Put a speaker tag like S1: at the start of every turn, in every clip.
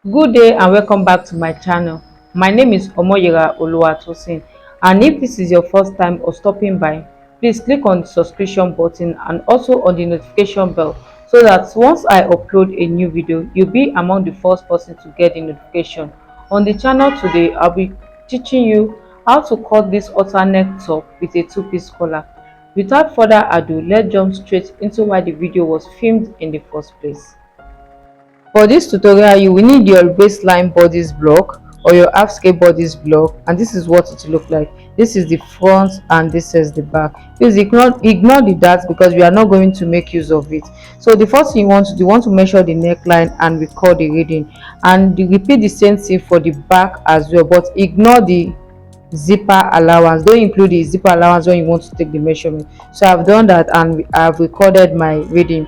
S1: Good day and welcome back to my channel. My name is Omoyera Oluwatosin, and if this is your first time or stopping by, please click on the subscription button and also on the notification bell so that once I upload a new video, you'll be among the first person to get the notification. On the channel today, I'll be teaching you how to cut this alternate top with a two-piece collar. Without further ado, let's jump straight into why the video was filmed in the first place. For this tutorial, you will need your baseline bodice block or your half scale bodice block, and this is what it will look like. This is the front and this is the back. Please ignore the darts because we are not going to make use of it. So the first thing you want to measure the neckline and record the reading, and you repeat the same thing for the back as well, but ignore the zipper allowance. Don't include the zipper allowance when you want to take the measurement. So I've done that and I've recorded my reading.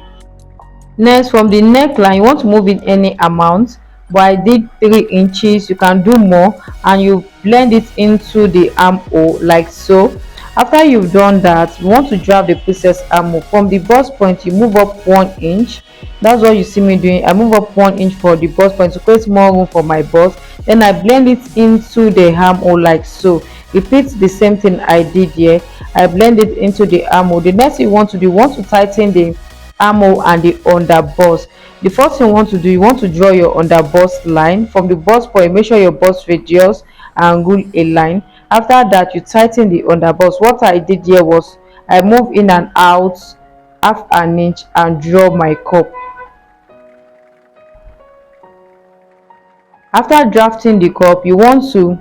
S1: Next, from the neckline, you want to move in any amount, but I did 3 inches. You can do more, and you blend it into the armhole like so. After you've done that, you want to drop the princess armhole from the bust point. You move up 1 inch. That's what you see me doing. I move up 1 inch for the bust point to create more room for my bust. Then I blend it into the armhole like so. Repeat the same thing I did here. I blend it into the armhole. The next thing you want to do, you want to tighten the armhole and the under bust. The first thing you want to do, you want to draw your under bust line from the bust point. Make sure your bust radius and rule a line. After that, you tighten the under bust. What I did here was I move in and out half an inch and draw my cup. After drafting the cup, you want to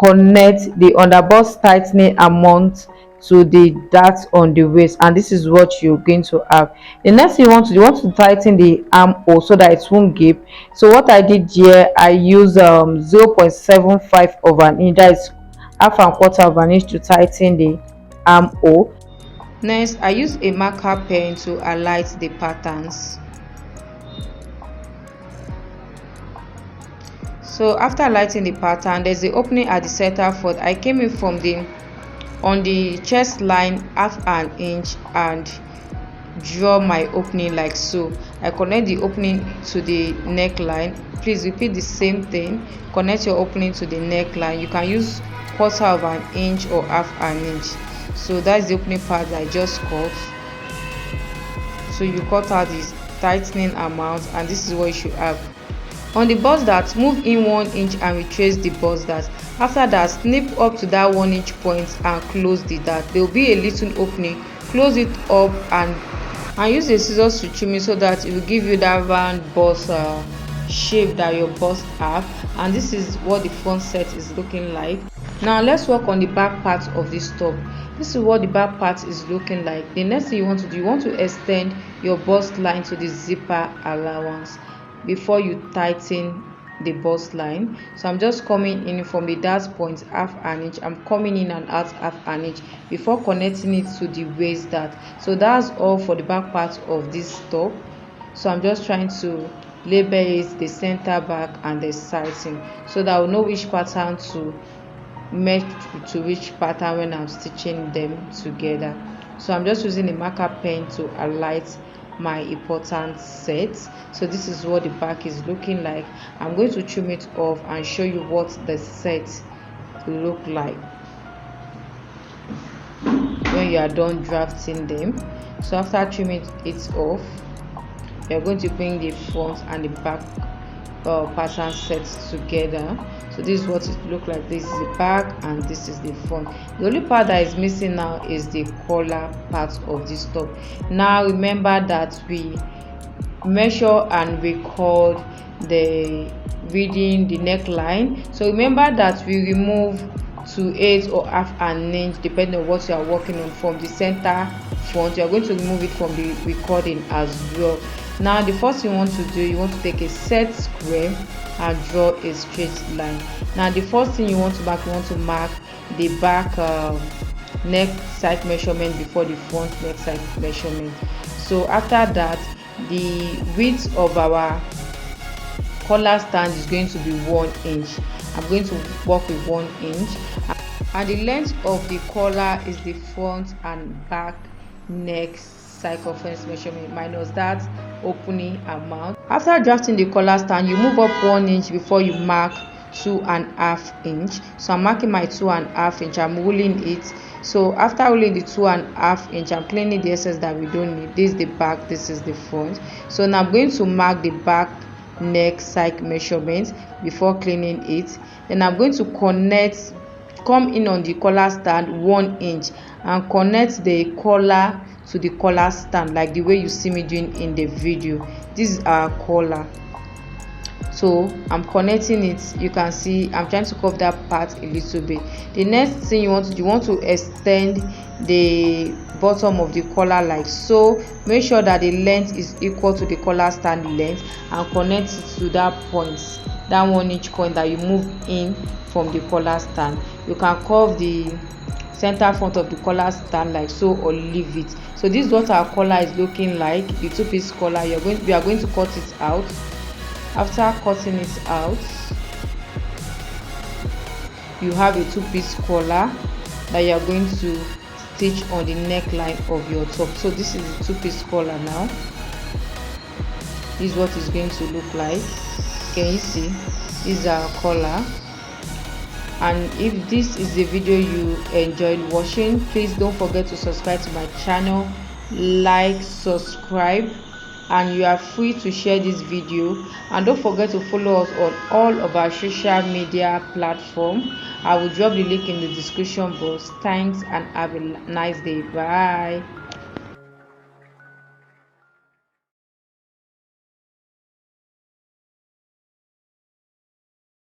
S1: connect the underbust tightening amount to the dart on the waist, and this is what you're going to have. The next thing you want to tighten the armhole so that it won't gape. So what I did here, I use 0.75 of an inch, that is half and quarter of an inch, to tighten the armhole. Next, I use a marker pen to highlight the patterns. So after lighting the pattern, there's the opening at the center fold. I came in from the on the chest line half an inch and draw my opening like so. I connect the opening to the neckline. Please repeat the same thing. Connect your opening to the neckline. You can use quarter of an inch or half an inch. So that's the opening part that I just cut. So you cut out this tightening amount, and this is what you should have. On the bust dart, move in 1 inch and retrace the bust dart. After that, snip up to that 1 inch point and close the dart. There will be a little opening. Close it up and use a scissors to trim it so that it will give you that round bust shape that your bust have. And this is what the front set is looking like. Now let's work on the back part of this top. This is what the back part is looking like. The next thing you want to do, you want to extend your bust line to the zipper allowance before you tighten the bust line. So I'm just coming in from the dart point half an inch. I'm coming in and out half an inch before connecting it to the waist dart. So that's all for the back part of this top. So I'm just trying to label it, the center, back and the side seam, so that I'll know which pattern to match to which pattern when I'm stitching them together. So I'm just using a marker pen to highlight my important set. So this is what the back is looking like. I'm going to trim it off and show you what the set look like when you are done drafting them. So after trimming it off, you're going to bring the front and the back pattern sets together. So this is what it look like. This is the back and this is the front. The only part that is missing now is the collar part of this top. Now remember that we measure and record the reading the neckline. So remember that we remove to 8 or half an inch depending on what you are working on from the center front. You are going to remove it from the recording as well. Now the first thing you want to do, you want to take a set square and draw a straight line. Now the first thing you want to mark the back neck side measurement before the front neck side measurement. So after that, the width of our collar stand is going to be 1 inch. I'm going to work with 1 inch, and the length of the collar is the front and back neck circumference measurement minus that opening amount. After drafting the collar stand, you move up 1 inch before you mark 2.5 inch. So I'm marking my 2.5 inch. I'm rolling it. So after rolling the 2.5 inch, I'm cleaning the excess that we don't need. This is the back, this is the front. So now I'm going to mark the back neck side measurement before cleaning it. Then I'm going to come in on the collar stand 1 inch and connect the collar to the collar stand like the way you see me doing in the video. This is our collar, so I'm connecting it. You can see I'm trying to cover that part a little bit. The next thing you want to extend the bottom of the collar like so. Make sure that the length is equal to the collar stand length and connect it to that point, that 1 inch point that you move in from the collar stand. You can curve the center front of the collar stand like so or leave it. So this is what our collar is looking like, the two-piece collar. We are going to cut it out. After cutting it out, you have a two-piece collar that you are going to stitch on the neckline of your top. So this is the two-piece collar now. This is what it's going to look like. Can you see? This is our collar. And if this is the video you enjoyed watching, please don't forget to subscribe to my channel, like, subscribe, and you are free to share this video. And don't forget to follow us on all of our social media platforms. I will drop the link in the description box. Thanks and have a nice day. Bye.